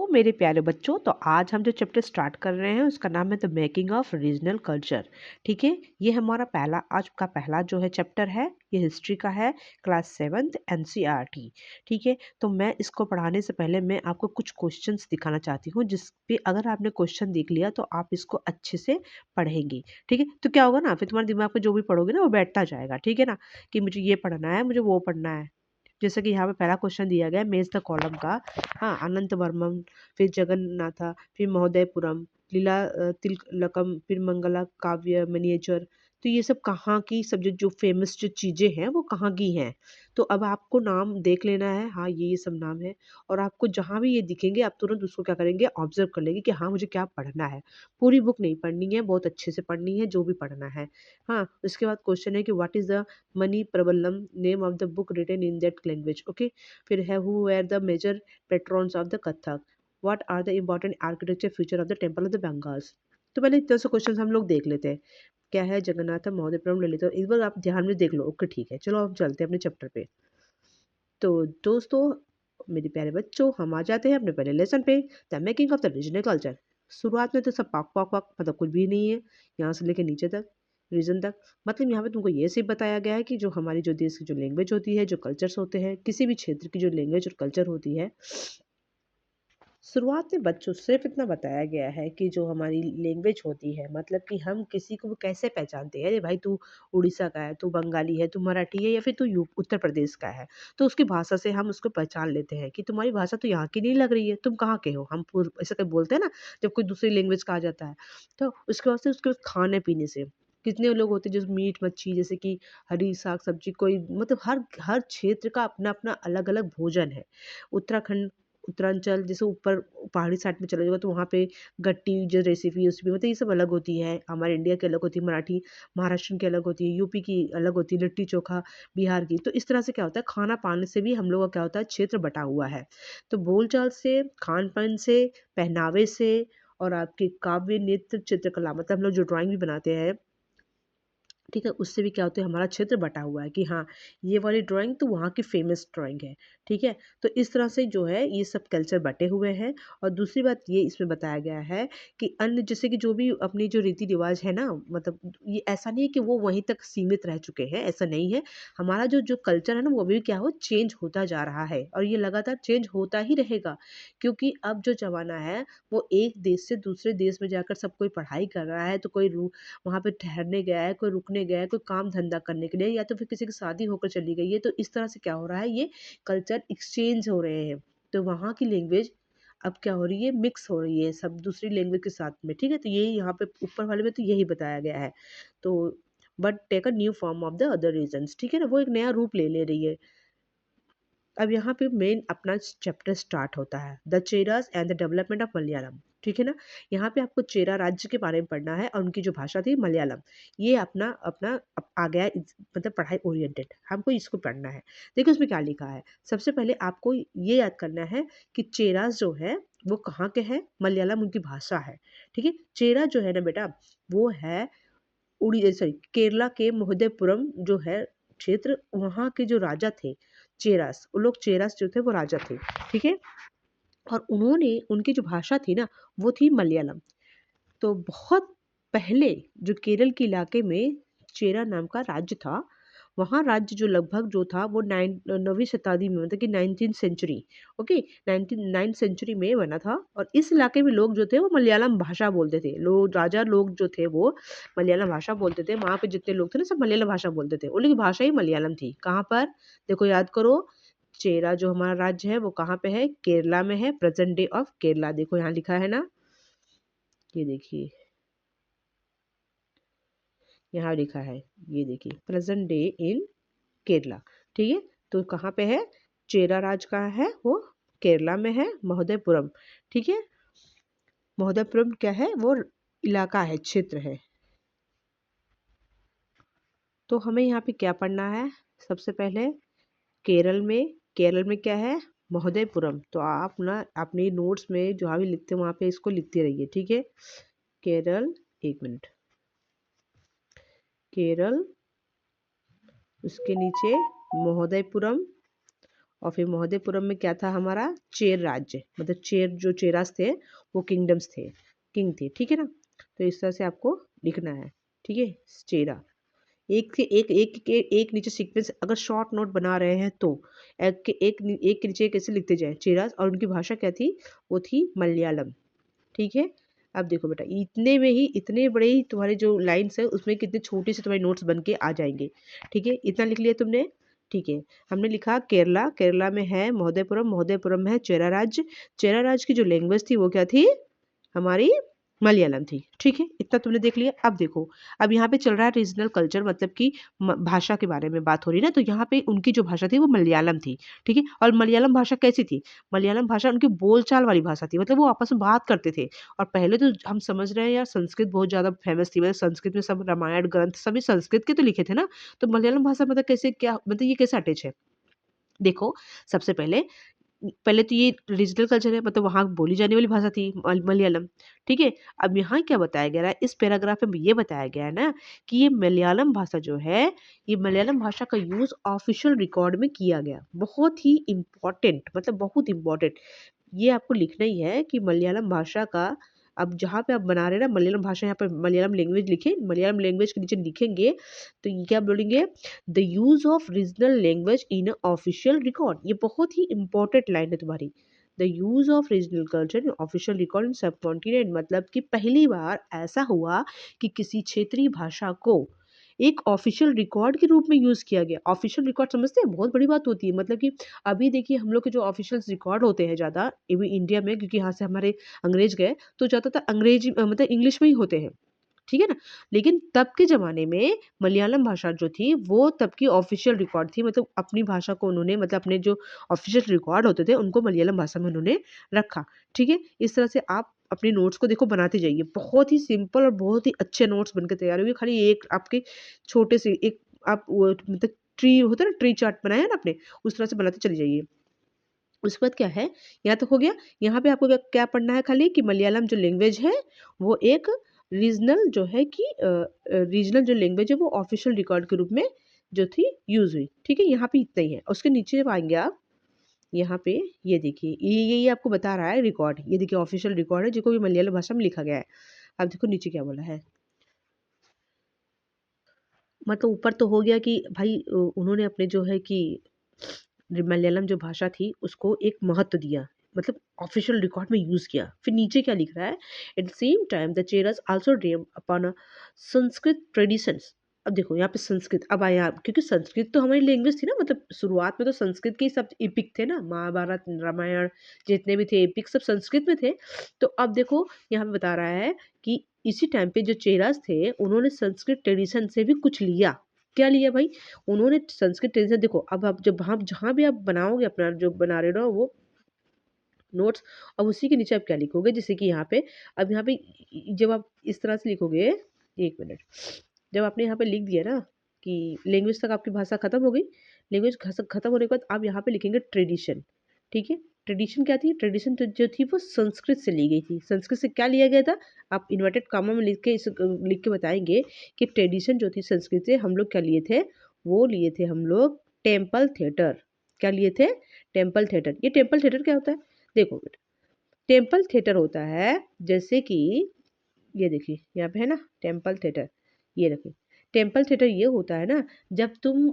तो मेरे प्यारे बच्चों, तो आज हम जो चैप्टर स्टार्ट कर रहे हैं उसका नाम है the making of regional culture. ठीक है, ये हमारा पहला आज का पहला जो है चैप्टर है, ये हिस्ट्री का है, क्लास 7th एनसीईआरटी। ठीक है, तो मैं इसको पढ़ाने से पहले मैं आपको कुछ क्वेश्चंस दिखाना चाहती हूँ, जिस पे अगर आपने क्वेश्चन देख लिया तो आप इसको अच्छे से पढ़ेंगी। ठीक है, तो क्या होगा ना, फिर तुम्हारे दिमाग में जो भी पढ़ोगे ना वो बैठता जाएगा। ठीक है ना, कि मुझे ये पढ़ना है, मुझे वो पढ़ना है। जैसे कि यहाँ पे पहला क्वेश्चन दिया गया है मेज द कॉलम का। हाँ, अनंतवर्मन, फिर जगन्नाथा, फिर महोदयपुरम, लीला तिलकम, फिर मंगला काव्य मिनिएचर। तो ये सब कहाँ की सब्जेक्ट जो फेमस जो चीज़ें हैं वो कहाँ की हैं। तो अब आपको नाम देख लेना है, हाँ ये सब नाम है। और आपको जहाँ भी ये दिखेंगे आप तुरंत उसको क्या करेंगे, ऑब्जर्व कर लेंगे कि हाँ मुझे क्या पढ़ना है। पूरी बुक नहीं पढ़नी है, बहुत अच्छे से पढ़नी है जो भी पढ़ना है। हाँ, उसके बाद क्वेश्चन है कि what is the Manipravalam, name of the book written in that language. Okay, फिर है who were the major patrons of the Kathak, what are the important architecture feature of the temple of the Bengals. तो पहले इतने से question हम लोग देख लेते हैं। क्या है, जगन्नाथ महोदयपुरम ललिता, एक बार आप ध्यान में देख लो। ओके ठीक है, चलो अब चलते हैं अपने चैप्टर पे। तो दोस्तों, मेरे प्यारे बच्चों, हम आ जाते हैं अपने पहले लेसन पे, the making of the regional culture. शुरुआत में तो सब पाक पाक पाक, मतलब कुछ भी नहीं है, यहाँ से लेके नीचे तक, रीजन तक। मतलब यहाँ पे तुमको ये सिर्फ बताया गया है कि जो हमारी जो देश की जो लैंग्वेज होती है, जो कल्चर्स होते हैं, किसी भी क्षेत्र की जो लैंग्वेज और कल्चर होती है। शुरुआत में बच्चों सिर्फ इतना बताया गया है कि जो हमारी लैंग्वेज होती है, मतलब कि हम किसी को कैसे पहचानते हैं, अरे भाई तू उड़ीसा का है, तू बंगाली है, तू मराठी है, या फिर तू उत्तर प्रदेश का है। तो उसकी भाषा से हम उसको पहचान लेते हैं कि तुम्हारी भाषा तो यहाँ की नहीं लग रही है, तुम कहाँ के हो। हम ऐसा कहीं बोलते हैं ना, जब कोई दूसरी लैंग्वेज का आ जाता है। तो उसके बाद से उसके खाने पीने से, कितने लोग होते हैं जो मीट मच्छी, जैसे कि हरी साग सब्जी, कोई मतलब हर हर क्षेत्र का अपना अपना अलग अलग भोजन है। उत्तराखंड, उत्तरांचल जैसे ऊपर पहाड़ी साइड में चले जाओगे तो वहाँ पे गट्टी जो रेसिपी उसमें मतलब ये सब अलग होती है। हमारे इंडिया की अलग होती है, मराठी महाराष्ट्र की अलग होती है, यूपी की अलग होती है, लिट्टी चोखा बिहार की। तो इस तरह से क्या होता है, खाना पाने से भी हम लोग का क्या होता है, क्षेत्र बटा हुआ है। तो बोलचाल से, खान पान से, पहनावे से, और आपके काव्य नृत्य चित्रकला, मतलब हम लोग जो ड्राइंग भी बनाते हैं, ठीक है, उससे भी क्या होता है, हमारा क्षेत्र बटा हुआ है कि हाँ ये वाली ड्राइंग तो वहाँ की फेमस ड्राइंग है। ठीक है, तो इस तरह से जो है ये सब कल्चर बटे हुए हैं। और दूसरी बात ये इसमें बताया गया है कि अन्य जैसे कि जो भी अपनी जो रीति रिवाज है ना, मतलब ये ऐसा नहीं है कि वो वहीं तक सीमित रह चुके हैं, ऐसा नहीं है। हमारा जो जो कल्चर है ना, वो अभी क्या हो, चेंज होता जा रहा है, और ये लगातार चेंज होता ही रहेगा। क्योंकि अब जो जमाना है वो एक देश से दूसरे देश में जाकर सब कोई पढ़ाई कर रहा है, तो कोई वहाँ पे ठहरने गया है, कोई रुकने गया है, कोई काम धंधा करने के लिए, या तो फिर किसी की शादी होकर चली गई है। तो इस तरह से क्या हो रहा है, ये कल्चर एक्सचेंज हो रहे हैं। तो वहाँ की लैंग्वेज अब क्या हो रही है, मिक्स हो रही है सब दूसरी लैंग्वेज के साथ में। ठीक है, तो यही यहाँ पे ऊपर वाले में तो यही बताया गया है। तो but take a new form of the other reasons, ठीक है ना, वो एक नया रूप ले ले रही है। अब यहाँ पे मेन अपना चैप्टर स्टार्ट होता है, the Cheras and the development of Malayalam. ठीक है ना, यहाँ पे आपको चेरा राज्य के बारे में पढ़ना है और उनकी जो भाषा थी मलयालम। ये अपना अपना आ गया मतलब पढ़ाई ओरिएंटेड, हमको इसको पढ़ना है। देखो इसमें क्या लिखा है। सबसे पहले आपको ये याद करना है कि चेरास जो है वो कहाँ के हैं, मलयालम उनकी भाषा है। ठीक है, चेरा जो है ना बेटा, वो है उड़ी सॉरी केरला के महोदयपुरम जो है क्षेत्र, वहाँ के जो राजा थे चेरास, वो लोग चेरास जो थे वो राजा थे। ठीक है, और उन्होंने उनकी जो भाषा थी ना वो थी मलयालम। तो बहुत पहले जो केरल के इलाके में चेरा नाम का राज्य था, वहाँ राज्य जो लगभग जो था वो 9वीं शताब्दी में, मतलब कि 19th century, okay, 9th century में बना था। और इस इलाके में लोग जो थे वो मलयालम भाषा बोलते थे, लोग राजा लोग जो थे वो मलयालम भाषा बोलते थे। वहाँ पे जितने लोग थे ना सब मलयालम भाषा बोलते थे, उनकी भाषा ही मलयालम थी। कहाँ पर, देखो याद करो, चेरा जो हमारा राज्य है वो कहाँ पे है, केरला में है, प्रेजेंट डे ऑफ केरला। देखो यहाँ लिखा है ना, ये देखिए यहाँ लिखा है, ये देखिए प्रेजेंट डे इन केरला। ठीक है, तो कहाँ पे है, चेरा राज कहाँ है, वो केरला में है, महोदयपुरम। ठीक है, महोदयपुरम क्या है, वो इलाका है, क्षेत्र है। तो हमें यहाँ पे क्या पढ़ना है, सबसे पहले केरल में क्या है, महोदयपुरम। तो आप ना अपने नोट्स में जहाँ भी लिखते हैं वहाँ पे इसको लिखते रहिए। ठीक है, केरल, एक मिनट, केरल, उसके नीचे महोदयपुरम, और फिर महोदयपुरम में क्या था हमारा, चेर राज्य, मतलब चेर जो चेरास थे वो किंगडम्स थे, किंग थे, ठीक है ना। तो इस तरह से आपको लिखना है, ठीक है। चेरा, एक के एक एक के एक नीचे सीक्वेंस, अगर शॉर्ट नोट बना रहे हैं तो एक के नीचे कैसे लिखते जाए, चेरास। और उनकी भाषा क्या थी, वो थी मलयालम, ठीक है। अब देखो बेटा, इतने में ही, इतने बड़े ही तुम्हारे जो लाइन्स है उसमें कितने छोटे से तुम्हारे नोट्स बन के आ जाएंगे, ठीक है। इतना लिख लिया तुमने, ठीक है। हमने लिखा केरला, केरला में है महोदयपुरम, महोदयपुरम में है चेरा राज्य। चेरा राज्य की जो लैंग्वेज थी वो क्या थी, हमारी मलयालम थी, ठीक है। इतना तुमने देख लिया। अब देखो, अब यहाँ पे चल रहा है रीजनल कल्चर, मतलब कि भाषा के बारे में बात हो रही है ना। तो यहाँ पे उनकी जो भाषा थी वो मलयालम थी, ठीक है। और मलयालम भाषा कैसी थी, मलयालम भाषा उनकी बोलचाल वाली भाषा थी, मतलब वो आपस में बात करते थे। और पहले तो हम समझ रहे हैं यार, संस्कृत बहुत ज़्यादा फेमस थी, मतलब संस्कृत में सब रामायण ग्रंथ सभी संस्कृत के तो लिखे थे ना। तो मलयालम भाषा मतलब कैसे, क्या मतलब ये कैसे अटैच है, देखो। सबसे पहले पहले तो ये रीजनल कल्चर है, मतलब वहाँ बोली जाने वाली भाषा थी मलयालम, ठीक है। अब यहाँ क्या बताया गया है, इस पैराग्राफ में ये बताया गया है ना कि ये मलयालम भाषा जो है, ये मलयालम भाषा का यूज ऑफिशियल रिकॉर्ड में किया गया, बहुत ही इम्पोर्टेंट, मतलब बहुत इम्पोर्टेंट। ये आपको लिखना ही है कि मलयालम भाषा का, अब जहाँ पे आप बना रहे हैं ना मलयालम भाषा, यहाँ पर मलयालम लैंग्वेज लिखे, मलयालम लैंग्वेज के नीचे लिखेंगे तो ये क्या बोलेंगे, the use of regional language in official record. ये बहुत ही इंपॉर्टेंट लाइन है तुम्हारी, the use of regional culture in official record in सब कॉन्टिनेंट, मतलब कि पहली बार ऐसा हुआ कि किसी क्षेत्रीय भाषा को एक ऑफिशियल रिकॉर्ड के रूप में यूज किया गया। ऑफिशियल रिकॉर्ड समझते हैं, बहुत बड़ी बात होती है, मतलब कि अभी देखिए हम लोग के जो ऑफिशियल रिकॉर्ड होते हैं ज़्यादा इंडिया में, क्योंकि यहाँ से हमारे अंग्रेज गए, तो ज़्यादातर अंग्रेजी मतलब इंग्लिश में ही होते हैं, ठीक है ना। लेकिन तब के ज़माने में मलयालम भाषा जो थी वो तब की ऑफिशियल रिकॉर्ड थी, मतलब अपनी भाषा को उन्होंने, मतलब अपने जो ऑफिशियल रिकॉर्ड होते थे उनको मलयालम भाषा में उन्होंने रखा, ठीक है। इस तरह से आप अपने नोट्स को देखो बनाते जाइए, बहुत ही सिंपल और बहुत ही अच्छे नोट्स बनकर तैयार होंगे। खाली एक आपके छोटे से एक आप मतलब ट्री होता है ना, ट्री चार्ट बनाया है ना आपने, उस तरह से बनाते चले जाइए। उसके बाद क्या है, यहाँ तक हो गया। यहाँ पे आपको क्या क्या पढ़ना है, खाली कि मलयालम जो लैंग्वेज है वो एक रीजनल जो है कि रीजनल जो लैंग्वेज है वो ऑफिशियल रिकॉर्ड के रूप में जो थी यूज हुई, ठीक है। यहाँ पे इतना ही है। उसके नीचे जब आएंगे आप, यहाँ पे ये देखिए, ये आपको बता रहा है रिकॉर्ड, ये देखिए ऑफिशियल रिकॉर्ड है जिसको भी मलयालम भाषा में लिखा गया है। अब देखो नीचे क्या बोला है, मतलब ऊपर तो हो गया कि भाई उन्होंने अपने जो है कि मलयालम जो भाषा थी उसको एक महत्व दिया, मतलब ऑफिशियल रिकॉर्ड में यूज किया। फिर नीचे क्या लिख रहा है, at the same time the Cheras also drew upon Sanskrit traditions. अब देखो यहाँ पे संस्कृत, अब आया क्योंकि संस्कृत तो हमारी लैंग्वेज थी ना, मतलब शुरुआत में तो संस्कृत के ही सब एपिक थे ना, महाभारत रामायण जितने भी थे एपिक सब संस्कृत में थे। तो अब देखो यहाँ पे बता रहा है कि इसी टाइम पे जो चेरास थे उन्होंने संस्कृत ट्रेडिशन से भी कुछ लिया। क्या लिया भाई, उन्होंने संस्कृत ट्रेडिशन, देखो अब आप जब आप जहाँ भी आप बनाओगे अपना जो बना रहे हो वो नोट्स, अब उसी के नीचे आप क्या लिखोगे, जैसे कि यहाँ पे, अब यहाँ पे जब आप इस तरह से लिखोगे, एक मिनट, जब आपने यहाँ पे लिख दिया ना कि लैंग्वेज तक आपकी भाषा खत्म हो गई, लैंग्वेज खत्म होने के बाद आप यहाँ पे लिखेंगे ट्रेडिशन, ठीक है। ट्रेडिशन क्या थी, ट्रेडिशन जो थी वो संस्कृत से ली गई थी। संस्कृत से क्या लिया गया था, आप इन्वर्टेड कामा में लिख के बताएंगे कि ट्रेडिशन जो थी संस्कृत से हम लोग क्या लिए थे, वो लिए थे हम लोग टेम्पल थिएटर। क्या लिए थे, टेम्पल थिएटर। ये टेम्पल थिएटर क्या होता है, देखो बेटा, टेम्पल थिएटर होता है जैसे कि ये देखिए यहाँ पे है ना टेम्पल थिएटर, ये रखिए। टेम्पल थिएटर ये होता है ना, जब तुम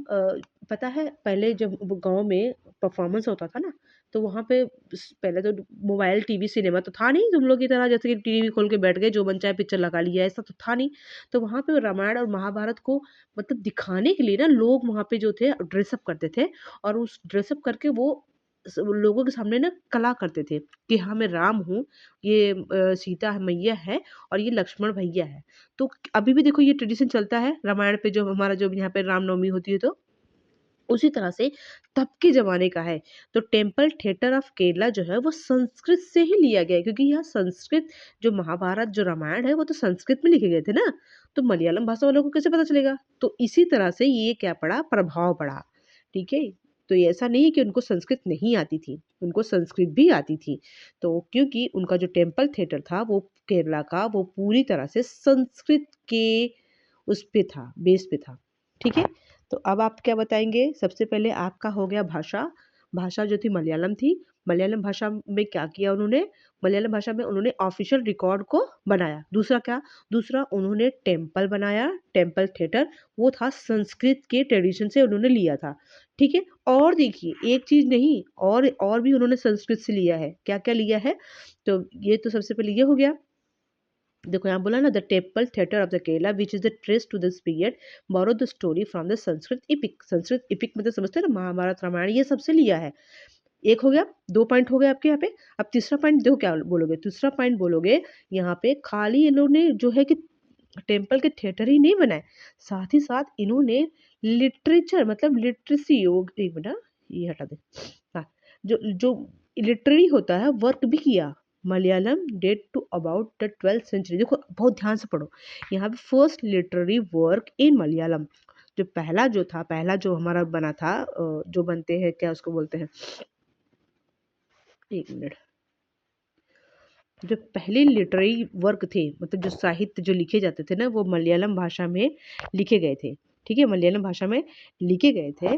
पता है पहले जब गांव में परफॉर्मेंस होता था ना, तो वहाँ पे पहले तो मोबाइल टीवी सिनेमा तो था नहीं तुम लोग की तरह, जैसे कि टीवी खोल के बैठ गए जो मन चाहे पिक्चर लगा लिया, ऐसा तो था नहीं। तो वहाँ पे रामायण और महाभारत को मतलब दिखाने के लिए ना लोग वहाँ पे जो थे ड्रेसअप करते थे, और उस ड्रेसअप करके वो लोगों के सामने ना कला करते थे कि हाँ मैं राम हूँ, ये सीता मैया है, और ये लक्ष्मण भैया है। तो अभी भी देखो ये ट्रेडिशन चलता है, रामायण पे जो हमारा जो यहाँ पे रामनवमी होती है तो उसी तरह से तब के ज़माने का है। तो टेम्पल थिएटर ऑफ केरला जो है वो संस्कृत से ही लिया गया है, क्योंकि यहाँ संस्कृत जो महाभारत जो रामायण है वो तो संस्कृत में लिखे गए थे ना, तो मलयालम भाषा वालों को कैसे पता चलेगा। तो इसी तरह से ये क्या पड़ा, प्रभाव पड़ा, ठीक है। तो ये ऐसा नहीं है कि उनको संस्कृत नहीं आती थी, उनको संस्कृत भी आती थी। तो क्योंकि उनका जो टेम्पल थिएटर था वो केरला का, वो पूरी तरह से संस्कृत के उस पे था, बेस पे था, ठीक है। तो अब आप क्या बताएंगे, सबसे पहले आपका हो गया भाषा, भाषा जो थी मलयालम थी। मलयालम भाषा में क्या किया उन्होंने, मलयालम भाषा में उन्होंने ऑफिशियल रिकॉर्ड को बनाया। दूसरा क्या, दूसरा उन्होंने टेम्पल बनाया, टेम्पल थिएटर, वो था संस्कृत के ट्रेडिशन से उन्होंने लिया था। ठीक है, और देखिए एक चीज़ नहीं, और भी उन्होंने संस्कृत से लिया है। क्या क्या लिया है, तो ये तो सबसे पहले ये हो गया। देखो यहाँ बोला ना, the temple theatre of the Kerala which is the trace to this period borrow the story from the Sanskrit epic. Sanskrit epic मतलब समझते हैं ना, महाभारत रामायण ये सबसे लिया है। एक हो गया, 2 पॉइंट हो गए आपके यहाँ पे। अब तीसरा पॉइंट देखो क्या बोलोगे, तीसरा पॉइंट बोलोगे यहाँ पे, खाली इन्होंने जो है कि टेम्पल के थिएटर ही नहीं बनाए, साथ ही साथ इन्होंने लिटरेचर मतलब लिटरेसी, वो एक मिनट ये हटा दे, हाँ, जो जो लिटरेरी होता है वर्क भी किया। Malayalam date to about the 12th century. देखो बहुत ध्यान से पढ़ो, यहाँ पे first literary work in Malayalam, जो पहला जो था, पहला जो हमारा बना था, जो बनते हैं क्या उसको बोलते हैं, एक मिनट, जो पहले लिटरेरी वर्क थे मतलब जो साहित्य जो लिखे जाते थे ना, वो मलयालम भाषा में लिखे गए थे। ठीक है, मलयालम भाषा में लिखे गए थे।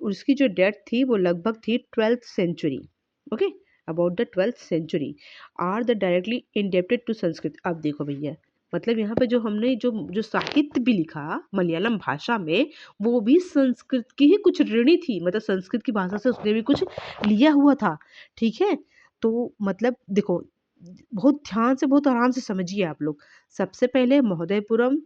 उसकी जो डेट थी वो लगभग थी 12th century. Okay, about the 12th century are the directly indebted to Sanskrit. अब देखो भैया, मतलब यहाँ पे जो हमने जो जो साहित्य भी लिखा मलयालम भाषा में, वो भी संस्कृत की ही कुछ ऋणी थी, मतलब संस्कृत की भाषा से उसने भी कुछ लिया हुआ था। ठीक है, तो मतलब देखो, बहुत ध्यान से बहुत आराम से समझिए आप लोग। सबसे पहले महोदयपुरम,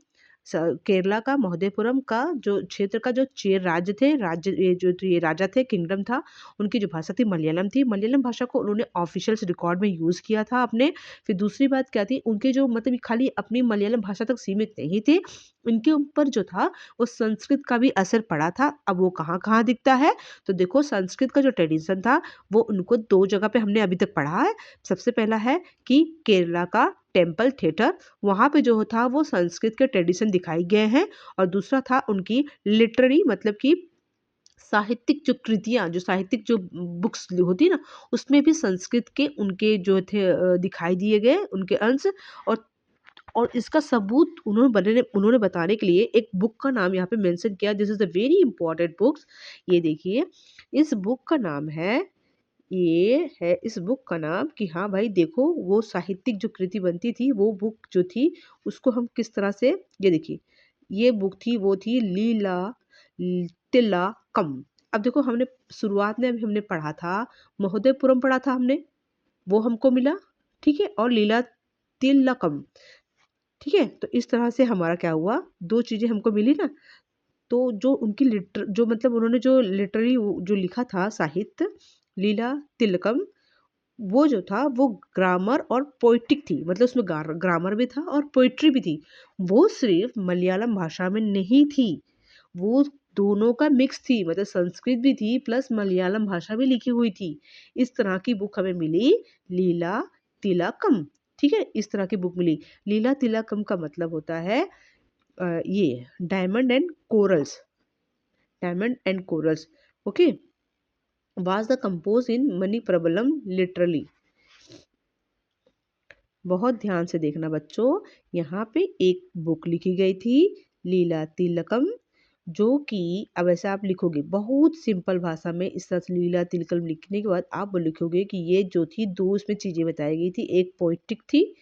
केरला का महोदयपुरम का जो क्षेत्र का जो चेर राज्य थे, राज्य ये जो ये राजा थे, किंगडम था, उनकी जो भाषा थी मलयालम थी। मलयालम भाषा को उन्होंने ऑफिशियल रिकॉर्ड में यूज़ किया था अपने। फिर दूसरी बात क्या थी, उनके जो मतलब ये खाली अपनी मलयालम भाषा तक सीमित नहीं थे, उनके ऊपर जो था वो संस्कृत का भी असर पड़ा था। अब वो कहाँ कहाँ दिखता है, तो देखो संस्कृत का जो ट्रेडिशन था वो उनको 2 जगह पे हमने अभी तक पढ़ा है। सबसे पहला है कि केरला का टेम्पल थिएटर, वहाँ पे जो था वो संस्कृत के ट्रेडिशन दिखाए गए हैं। और दूसरा था उनकी लिटरेरी मतलब कि साहित्यिक जो कृतियाँ, जो साहित्यिक जो बुक्स होती है ना, उसमें भी संस्कृत के उनके जो थे दिखाई दिए गए उनके अंश। और इसका सबूत उन्होंने बताने के लिए एक बुक का नाम यहाँ पे मेंशन किया, this is the very important books. ये देखिए, इस बुक का नाम है, ये है इस बुक का नाम कि हाँ भाई देखो, वो साहित्यिक जो कृति बनती थी वो बुक जो थी उसको हम किस तरह से, ये देखिए, ये बुक थी, वो थी लीला तिलकम। अब देखो हमने शुरुआत में अभी हमने पढ़ा था, महोदयपुरम पढ़ा था हमने, वो हमको मिला। ठीक है, और लीला तिलकम। ठीक है, तो इस तरह से हमारा क्या हुआ, 2 चीज़ें हमको मिली ना। तो जो उनकी जो मतलब उन्होंने जो लिटरेरी जो लिखा था साहित्य, लीला तिलकम, वो जो था वो ग्रामर और पोएटिक थी, मतलब उसमें ग्रामर भी था और पोएट्री भी थी। वो सिर्फ मलयालम भाषा में नहीं थी, वो दोनों का मिक्स थी, मतलब संस्कृत भी थी प्लस मलयालम भाषा भी लिखी हुई थी। इस तरह की बुक हमें मिली, लीला तिलकम। ठीक है, इस तरह की बुक मिली। लीला तिलकम का मतलब होता है ये diamond and corals, diamond and corals. Okay, was the composed in Manipravalam literally. बहुत ध्यान से देखना बच्चों, यहाँ पे एक बुक लिखी गई थी लीला तिलकम, जो कि अब ऐसा आप लिखोगे बहुत सिंपल भाषा में, इस तरह से लीला तिलकम लिखने के बाद आप लिखोगे कि ये जो थी 2 इसमें चीज़ें बताई गई थी, एक पोइटिक थी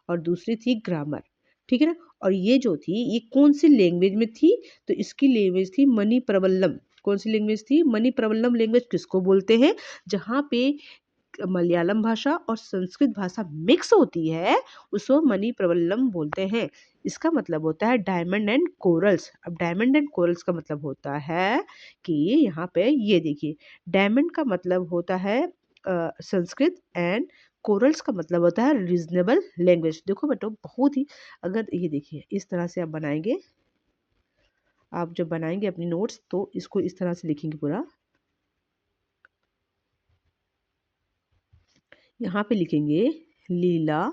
और दूसरी थी ग्रामर। ठीक है ना, और ये जो थी ये कौन सी लैंग्वेज में थी, तो इसकी लैंग्वेज थी मणिप्रबलम। कौन सी लैंग्वेज थी, मणिप्रबलम लैंग्वेज किसको बोलते हैं, जहाँ पे मलयालम भाषा और संस्कृत भाषा मिक्स होती है, उसको मणिप्रबलम बोलते हैं। इसका मतलब होता है डायमंड एंड कोरल्स। अब डायमंड एंड कोरल्स का मतलब होता है कि यहाँ पे ये देखिए, डायमंड का मतलब होता है संस्कृत, एंड कोरल्स का मतलब होता है रीजनेबल लैंग्वेज। देखो बेटो बहुत ही, अगर ये देखिए इस तरह से आप बनाएंगे, आप जब बनाएंगे अपनी नोट्स तो इसको इस तरह से लिखेंगे पूरा, यहाँ पे लिखेंगे लीला,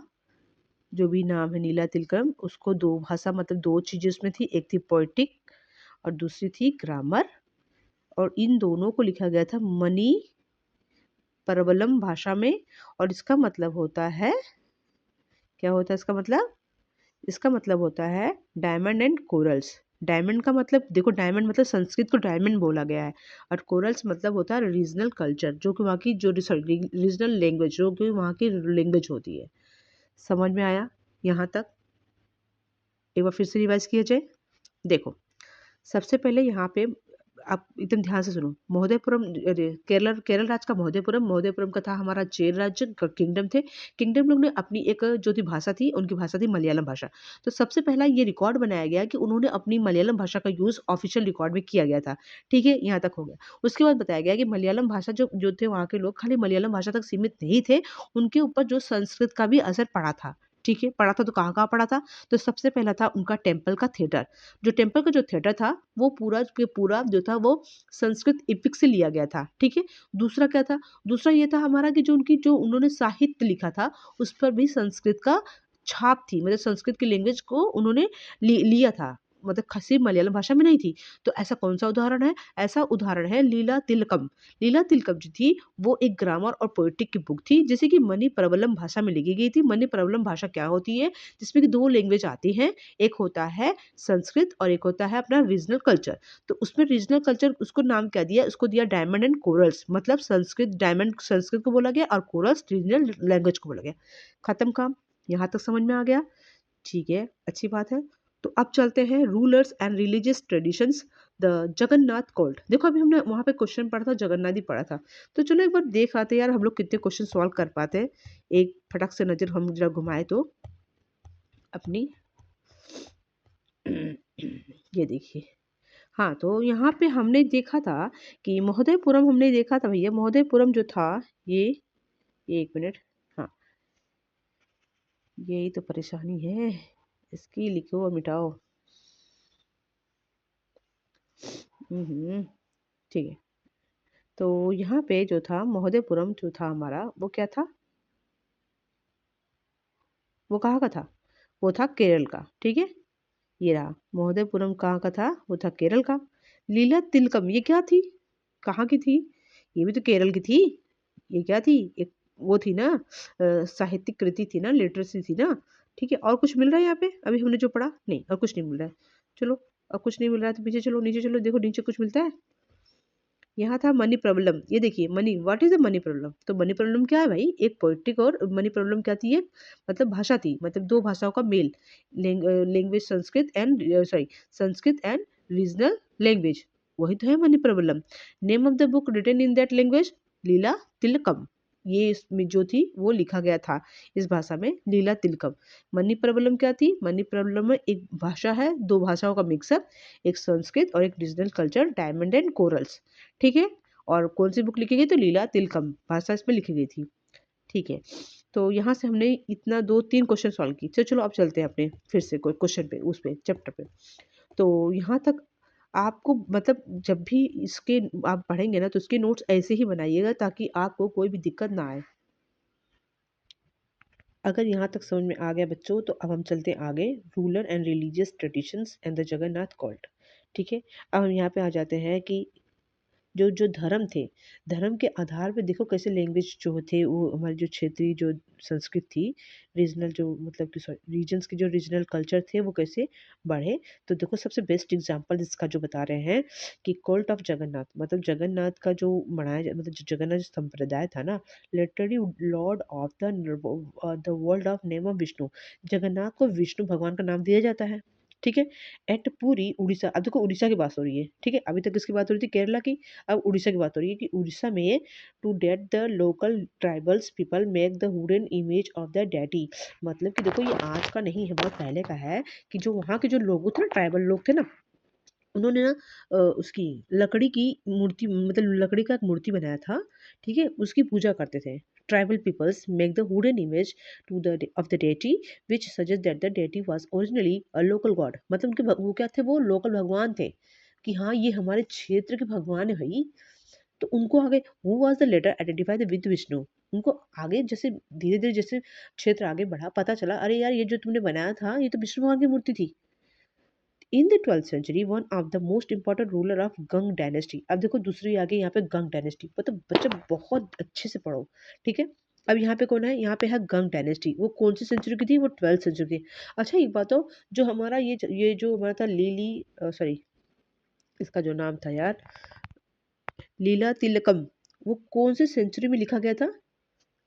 जो भी नाम है नीला तिलकम, उसको 2 भाषा मतलब 2 चीज़ें उसमें थी, एक थी पोएटिक और दूसरी थी ग्रामर, और इन दोनों को लिखा गया था मनी परवलम भाषा में। और इसका मतलब होता है, क्या होता है इसका मतलब, इसका मतलब होता है डायमंड एंड कोरल्स। डायमंड का मतलब देखो, डायमंड मतलब संस्कृत को डायमंड बोला गया है, और कोरल्स मतलब होता है रीजनल कल्चर, जो कि वहाँ की जो रीजनल लैंग्वेज, जो कि वहाँ की लैंग्वेज होती है। समझ में आया यहाँ तक? एक बार फिर से रिवाइज किया जाए। देखो, सबसे पहले यहाँ पे आप एकदम ध्यान से सुनो। महोदयपुरम, अरे केरल, केरल राज्य का महोदयपुरम, महोदयपुरम का था हमारा चेर राज्य किंगडम थे। किंगडम लोग ने अपनी एक जो थी भाषा थी, उनकी भाषा थी मलयालम भाषा। तो सबसे पहला ये रिकॉर्ड बनाया गया कि उन्होंने अपनी मलयालम भाषा का यूज़ ऑफिशियल रिकॉर्ड में किया गया था। ठीक है, यहाँ तक हो गया। उसके बाद बताया गया कि मलयालम भाषा जो जो थे वहाँ के लोग खाली मलयालम भाषा तक सीमित नहीं थे, उनके ऊपर जो संस्कृत का भी असर पड़ा था। ठीक है, पड़ा था तो कहाँ-कहाँ पड़ा था? तो सबसे पहला था उनका टेम्पल का थिएटर। जो टेम्पल का जो थिएटर था, वो पूरा के पूरा जो था वो संस्कृत एपिक से लिया गया था। ठीक है? दूसरा क्या था? दूसरा ये था हमारा कि जो उनकी जो उन्होंने साहित्य लिखा था, उस पर भी संस्कृत का छाप थी। मतलब संस्कृत की लैंग्वेज को उन्होंने लिया था। मतलब खसी मलयालम भाषा में नहीं थी। तो ऐसा कौन-सा उदाहरण है? ऐसा उदाहरण है लीला तिलकम। लीला तिलकम जो थी, वो एक ग्रामर और पोएटिक की बुक थी, जिसे कि मणिप्रवलम भाषा में लिखी गई थी। मणिप्रवलम भाषा क्या होती है? जिसमें कि 2 लैंग्वेज आती हैं। एक होता है संस्कृत और एक होता है अपना रीजनल कल्चर। तो उसमें रीजनल कल्चर उसको नाम क्या दिया? उसको दिया डायमंड एंड कोरल्स। मतलब संस्कृत डायमंड संस्कृत को बोला गया और कोरल्स रीजनल लैंग्वेज को बोला गया। खत्म काम। यहाँ तक समझ में आ गया? ठीक है, अच्छी बात है। तो अब चलते हैं rulers and religious traditions, the Jagannath cult. देखो, अभी हमने वहाँ पे क्वेश्चन पढ़ा था, जगन्नाथ ही पढ़ा था। तो चलो एक बार देख आते हैं यार, हम लोग कितने क्वेश्चन सॉल्व कर पाते हैं। एक फटक से नज़र हम जरा घुमाएँ तो अपनी ये देखिए। हाँ, तो यहाँ पे हमने देखा था कि महोदयपुरम हमने देखा था भैया, महोदयपुरम जो था ये, 1 मिनट। हाँ, यही तो परेशानी है। इसकी लिखो और मिटाओ। ठीक है। तो यहाँ पे जो था महोदयपुरम जो था हमारा, वो क्या था? वो कहाँ का था? वो था केरल का। ठीक है? ये रहा महोदयपुरम, कहाँ का था? वो था केरल का। लीला तिलकम ये क्या थी? कहाँ की थी? ये भी तो केरल की थी। ये क्या थी? एक वो थी ना, साहित्यिक कृति थी ना, लिटरेसी थी ना। ठीक है, और कुछ मिल रहा है यहाँ पे? अभी हमने जो पढ़ा? नहीं, और कुछ नहीं मिल रहा है। चलो, और कुछ नहीं मिल रहा है तो पीछे चलो, नीचे चलो, देखो नीचे कुछ मिलता है? यहाँ था मनी प्रॉब्लम। ये देखिए, money, what is the money problem? तो मनी प्रॉब्लम क्या है भाई? एक पोएट्रिक, और मनी प्रॉब्लम क्या थी? एक मतलब भाषा थी, मतलब दो भाषाओं का मेल। Language Sanskrit and sorry, Sanskrit and regional language, वही तो है Manipravalam. Name of the book written in that language, Lilatilakam. ये इसमें जो थी वो लिखा गया था इस भाषा में, लीला तिलकम। मनी प्रॉब्लम क्या थी? मनी प्रॉब्लम में एक भाषा है, दो भाषाओं का मिक्सअप, एक संस्कृत और एक regional culture, diamond and corals. ठीक है? और कौन सी बुक लिखी गई? तो लीला तिलकम भाषा इसमें लिखी गई थी। ठीक है? तो यहाँ से हमने इतना 2-3 क्वेश्चन सॉल्व किए। चलो अब चलते हैं अपने फिर से कोई क्वेश्चन पे, उस पे चैप्टर पे। तो यहाँ तक आपको मतलब जब भी इसके आप पढ़ेंगे ना, तो इसके नोट्स ऐसे ही बनाइएगा ताकि आपको कोई भी दिक्कत ना आए। अगर यहाँ तक समझ में आ गया बच्चों, तो अब हम चलते हैं आगे। Ruler and religious traditions and the Jagannath Colt. ठीक है? अब हम यहाँ पे आ जाते हैं कि जो जो धर्म थे, धर्म के आधार पे देखो कैसे लैंग्वेज जो थे, वो हमारी जो क्षेत्रीय जो संस्कृत थी, रीजनल जो मतलब कि सॉरी रीजन्स के जो रीजनल कल्चर थे, वो कैसे बढ़े। तो देखो, सबसे बेस्ट एग्जांपल इसका जो बता रहे हैं कि कोल्ट ऑफ जगन्नाथ, मतलब जगन्नाथ का जो मतलब जो जगन्नाथ संप्रदाय था ना, literally Lord of the world of name of Vishnu. Jagannath को विष्णु भगवान का नाम दिया जाता है। ठीक है? एट पूरी उड़ीसा। अब देखो, उड़ीसा की बात हो रही है। ठीक है? अभी तक किसकी बात हो रही थी? केरला की। अब उड़ीसा की बात हो रही है कि उड़ीसा में to date the local tribals people make the wooden image of the deity. मतलब कि देखो, ये आज का नहीं है, बहुत पहले का है कि जो वहाँ के जो लोग थे ना, ट्राइबल लोग थे ना, उन्होंने ना उसकी लकड़ी की मूर्ति, मतलब लकड़ी का एक मूर्ति बनाया था। ठीक है? उसकी पूजा करते थे। Tribal peoples make the wooden image to the of the deity, which suggest that the deity was originally a local god. मतलब उनके वो क्या थे? वो लोकल भगवान थे कि हाँ, ये हमारे क्षेत्र के भगवान है भाई। तो उनको आगे who was the latter identify the with Vishnu. उनको आगे जैसे धीरे धीरे जैसे क्षेत्र आगे बढ़ा, पता चला अरे यार, ये जो तुमने बनाया था, ये तो विष्णु भगवान की मूर्ति थी। In the 12th century one of the most important ruler of Ganga dynasty. अब देखो, दूसरी आ गई यहाँ पे गंग डायनेस्टी। मतलब बच्चा बहुत अच्छे से पढ़ो। ठीक है? अब यहाँ पे कौन है, यहाँ पे है गंग डायनेस्टी। वो कौन सी सेंचुरी की थी, वो 12th सेंचुरी की। अच्छा एक बात हो, जो हमारा ये जो हमारा था लिली, सॉरी इसका जो नाम था यार, लीला तिलकम, वो कौन से सेंचुरी में लिखा गया था,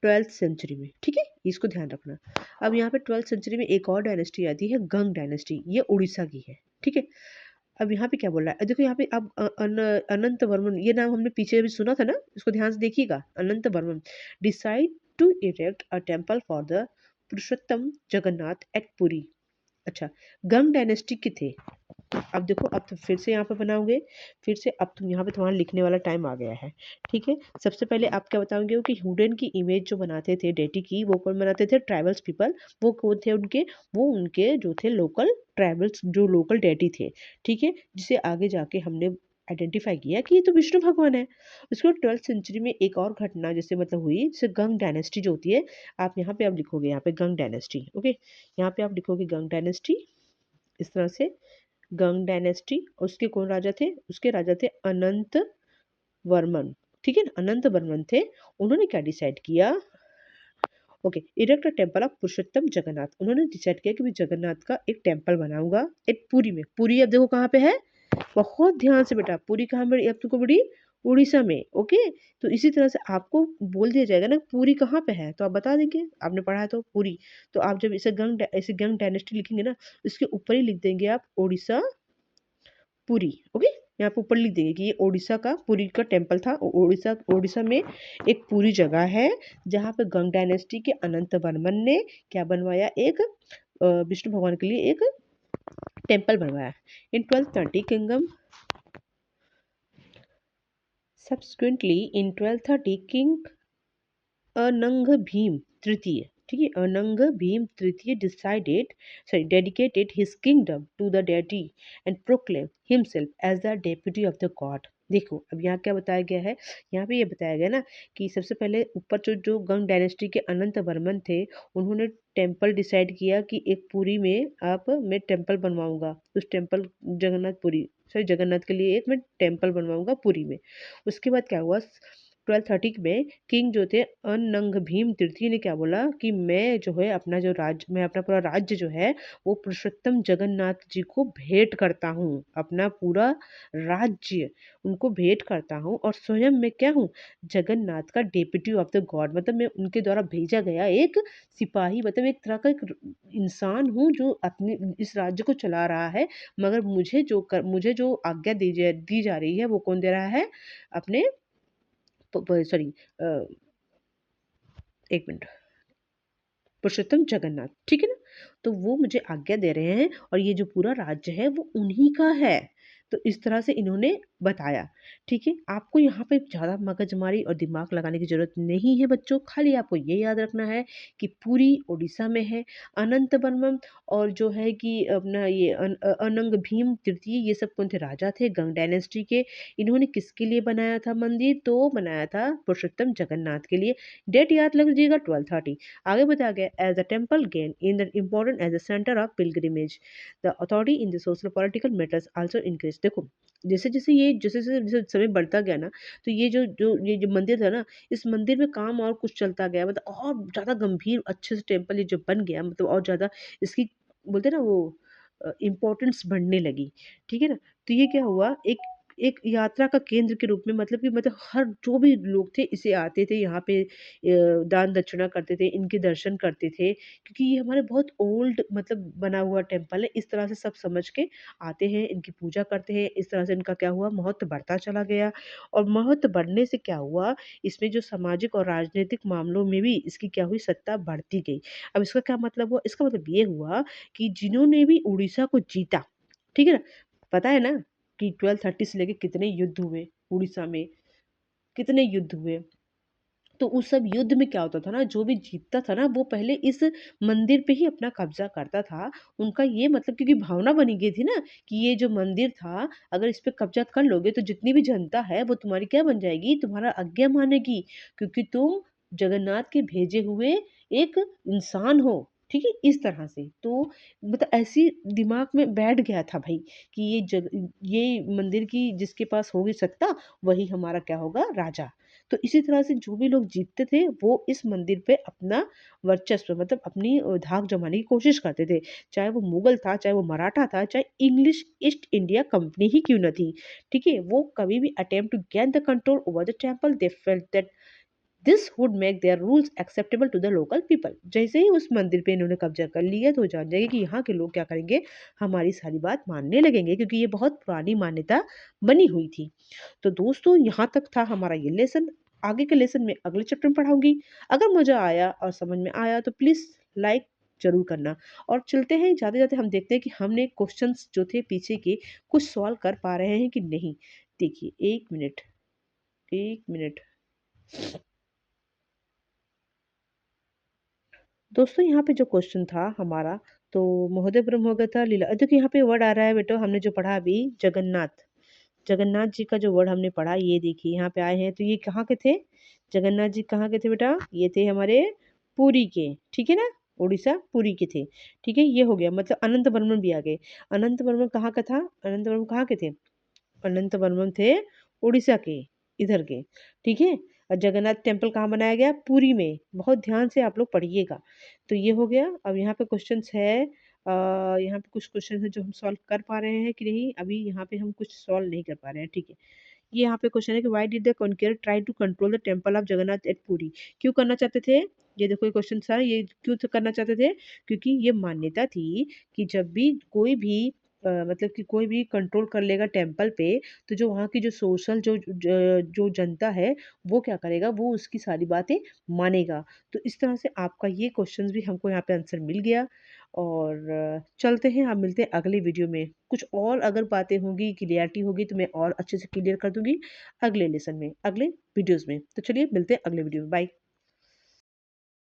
12th सेंचुरी में। ठीक है, इसको ध्यान रखना। अब यहाँ पे 12th सेंचुरी में एक और डायनेस्टी आती है, गंग डायनेस्टी, ये उड़ीसा की है। ठीक है, अब यहाँ पे क्या बोल रहा है, देखो यहाँ पे अब अनंत वर्मन, ये नाम हमने पीछे अभी सुना था ना, इसको ध्यान से देखिएगा। Anantavarman decide to erect a temple for the Purushottam Jagannath at Puri. अच्छा, गंग डायनेस्टी के थे। अब देखो, अब तो फिर से यहाँ पे बनाओगे, फिर से अब तुम यहाँ पे तुम्हारा लिखने वाला टाइम आ गया है। ठीक है, सबसे पहले आप क्या बताओगे कि हुडन की इमेज जो बनाते थे डेटी की, वो कौन बनाते थे, ट्राइबल्स पीपल। वो कौन थे उनके, वो उनके जो थे लोकल ट्राइबल्स, जो लोकल डेटी थे। ठीक है, जिसे आगे जाके हमने आइडेंटिफाई किया कि ये तो विष्णु भगवान है। उसके बाद 12th सेंचुरी में एक और घटना जैसे मतलब हुई, जैसे गंग डायनेस्टी जो होती है, आप यहाँ पे आप लिखोगे, यहाँ पे गंग डायनेस्टी। ओके, यहाँ पे आप लिखोगे गंग डायनेस्टी इस तरह से, गंग डायनेस्टी। उसके कौन राजा थे, उसके राजा थे अनंत वर्मन। ठीक है ना, अनंत वर्मन थे। उन्होंने क्या डिसाइड किया, okay, erect a temple of Purushottam Jagannath. उन्होंने डिसाइड किया कि मैं जगन्नाथ का एक टेम्पल बनाऊंगा, एक पुरी में। पुरी अब देखो कहाँ पे है, बहुत ध्यान से बेटा, पुरी कहाँ बड़ी, अब तुमको बड़ी उड़ीसा में। ओके, तो इसी तरह से आपको बोल दिया जाएगा ना पूरी कहाँ पे है, तो आप बता देंगे, आपने पढ़ा है तो पूरी। तो आप जब इसे गंग डायनेस्टी लिखेंगे ना, इसके ऊपर ही लिख देंगे आप उड़ीसा पुरी। ओके, यहाँ पे ऊपर लिख देंगे कि ये उड़ीसा का पुरी का टेम्पल था। उड़ीसा उड़ीसा में एक पूरी जगह है जहाँ पे गंग डायनेस्टी के अनंत वर्मन ने क्या बनवाया, एक विष्णु भगवान के लिए एक टेम्पल बनवाया। In 1230 kingdom, subsequently in 1230 king Anang Bhim तृतीय, ठीक है, अनंग भीम तृतीय decided, sorry dedicated his kingdom to the deity and proclaim himself as the deputy of the god. देखो अब यहाँ क्या बताया गया है, यहाँ पे ये बताया गया ना कि सबसे पहले ऊपर जो जो गंग डायनेस्टी के अनंत वर्मन थे, उन्होंने टेम्पल डिसाइड किया कि एक पुरी में आप मैं टेम्पल बनवाऊंगा, उस टेम्पल जगन्नाथपुरी, सॉरी जगन्नाथ के लिए एक मैं टेम्पल बनवाऊंगा पुरी में। उसके बाद क्या हुआ, 1230 में किंग जो थे अनंग भीम तृतीय ने क्या बोला कि मैं जो है अपना जो राज्य, मैं अपना पूरा राज्य जो है वो पुरुषोत्तम जगन्नाथ जी को भेंट करता हूँ, अपना पूरा राज्य उनको भेंट करता हूँ, और स्वयं मैं क्या हूँ, जगन्नाथ का डेप्यूटी ऑफ द गॉड, मतलब मैं उनके द्वारा भेजा गया एक सिपाही, मतलब एक तरह का एक इंसान हूँ जो अपने इस राज्य को चला रहा है। मगर मुझे जो आज्ञा दी जा रही है वो कौन दे रहा है, अपने, सॉरी, एक मिनट, पुरुषोत्तम जगन्नाथ। ठीक है ना, तो वो मुझे आज्ञा दे रहे हैं और ये जो पूरा राज्य है वो उन्हीं का है। तो इस तरह से इन्होंने बताया। ठीक है, आपको यहाँ पे ज़्यादा मगजमारी और दिमाग लगाने की ज़रूरत नहीं है बच्चों, खाली आपको ये याद रखना है कि पूरी उड़ीसा में है। अनंत वर्मन और जो है कि अपना ये अनंग भीम तृतीय, ये सब कौन थे, राजा थे गंग डायनेस्टी के। इन्होंने किसके लिए बनाया था मंदिर, तो बनाया था पुरुषोत्तम जगन्नाथ के लिए। डेट याद लग जाइएगा 1230। आगे बताया गया as the temple gain in the important as the centre of pilgrimage, the authority in the social political matters also increase. देखो जैसे जैसे ये जैसे समय बढ़ता गया ना, तो ये जो मंदिर था ना, इस मंदिर में काम और कुछ चलता गया, मतलब और ज़्यादा गंभीर अच्छे से टेम्पल ये जो बन गया, मतलब और ज़्यादा इसकी बोलते हैं ना वो इम्पोर्टेंस बढ़ने लगी। ठीक है ना, तो ये क्या हुआ, एक एक यात्रा का केंद्र के रूप में, मतलब कि मतलब हर जो भी लोग थे इसे आते थे यहाँ पे, दान दक्षिणा करते थे, इनके दर्शन करते थे, क्योंकि ये हमारे बहुत ओल्ड मतलब बना हुआ टेम्पल है। इस तरह से सब समझ के आते हैं, इनकी पूजा करते हैं। इस तरह से इनका क्या हुआ, महत्व बढ़ता चला गया। और महत्व बढ़ने से क्या हुआ, इसमें जो सामाजिक और राजनीतिक मामलों में भी इसकी क्या हुई, सत्ता बढ़ती गई। अब इसका क्या मतलब हुआ, इसका मतलब ये हुआ कि जिन्होंने भी उड़ीसा को जीता, ठीक है ना, पता है ना कि 1230 से लेके कितने युद्ध हुए उड़ीसा में, कितने युद्ध हुए। तो उस सब युद्ध में क्या होता था ना, जो भी जीतता था ना वो पहले इस मंदिर पे ही अपना कब्जा करता था। उनका ये मतलब, क्योंकि भावना बनी गई थी ना कि ये जो मंदिर था, अगर इस पे कब्जा कर लोगे तो जितनी भी जनता है वो तुम्हारी क्या बन जाएगी, तुम्हारा आज्ञा मानेगी, क्योंकि तुम जगन्नाथ के भेजे हुए एक इंसान हो। ठीक है, इस तरह से तो मतलब ऐसी दिमाग में बैठ गया था भाई कि ये मंदिर की जिसके पास होगी सत्ता, वही हमारा क्या होगा, राजा। तो इसी तरह से जो भी लोग जीतते थे वो इस मंदिर पे अपना वर्चस्व मतलब अपनी धाक जमाने की कोशिश करते थे। चाहे वो मुगल था, चाहे वो मराठा था, चाहे इंग्लिश ईस्ट इंडिया कंपनी ही क्यों न थी। ठीक है? वो कभी भी attempt to gain the control over the temple they felt that this would make their rules acceptable to the local people. जैसे ही उस मंदिर पे इन्होंने कब्जा कर लिया तो जान जाइए कि यहाँ के लोग क्या करेंगे, हमारी सारी बात मानने लगेंगे क्योंकि ये बहुत पुरानी मान्यता बनी हुई थी। तो दोस्तों यहाँ तक था हमारा ये लेसन। आगे के लेसन में अगले चैप्टर में पढ़ाऊंगी। अगर मजा आया और समझ में आया तो प्लीज लाइक जरूर करना। और चलते हैं जाते जाते हम देखते हैं कि हमने क्वेश्चंस जो थे पीछे के कुछ सॉल्व कर पा रहे हैं कि नहीं। देखिए 1 मिनट, 1 मिनट। दोस्तों यहाँ पे जो क्वेश्चन था हमारा, तो महोदय ब्रह्म हो गया था लीला, देखिए यहाँ पे वर्ड आ रहा है बेटा, हमने जो पढ़ा अभी जगन्नाथ। जगन्नाथ जी का जो वर्ड हमने पढ़ा ये देखिए यहाँ पे आए हैं, तो ये कहाँ के थे? जगन्नाथ जी कहाँ के थे बेटा? ये थे हमारे पुरी के, ठीक है ना? उड़ीसा पुरी के थे। ठीक है, ये हो गया। मतलब अनंत वर्मन भी आ गए। अनंत वर्मन कहाँ का था? अनंत वर्मन कहाँ के थे? अनंत वर्मन थे उड़ीसा के, इधर के। ठीक है। और जगन्नाथ टेम्पल कहाँ बनाया गया? पुरी में। बहुत ध्यान से आप लोग पढ़िएगा। तो ये हो गया। अब यहाँ पे क्वेश्चंस है, यहाँ पे कुछ क्वेश्चन है जो हम सॉल्व कर पा रहे हैं कि नहीं। अभी यहाँ पे हम कुछ सॉल्व नहीं कर पा रहे हैं। ठीक है। ये यहाँ पे क्वेश्चन है कि why did the conqueror try to control the temple of Jagannath at Puri. क्यों करना चाहते थे? ये देखो ये क्वेश्चन था, ये क्यों करना चाहते थे? क्योंकि ये मान्यता थी कि जब भी कोई भी मतलब कि कोई भी कंट्रोल कर लेगा टेम्पल पे, तो जो वहाँ की जो सोशल जो जनता है वो क्या करेगा, वो उसकी सारी बातें मानेगा। तो इस तरह से आपका ये क्वेश्चन भी हमको यहाँ पे आंसर मिल गया। और चलते हैं, आप मिलते हैं अगले वीडियो में। कुछ और अगर बातें होंगी, क्लियरिटी होगी तो मैं और अच्छे से क्लियर कर दूंगी अगले लेसन में, अगले वीडियोस में। तो चलिए मिलते हैं अगले वीडियो में। बाय।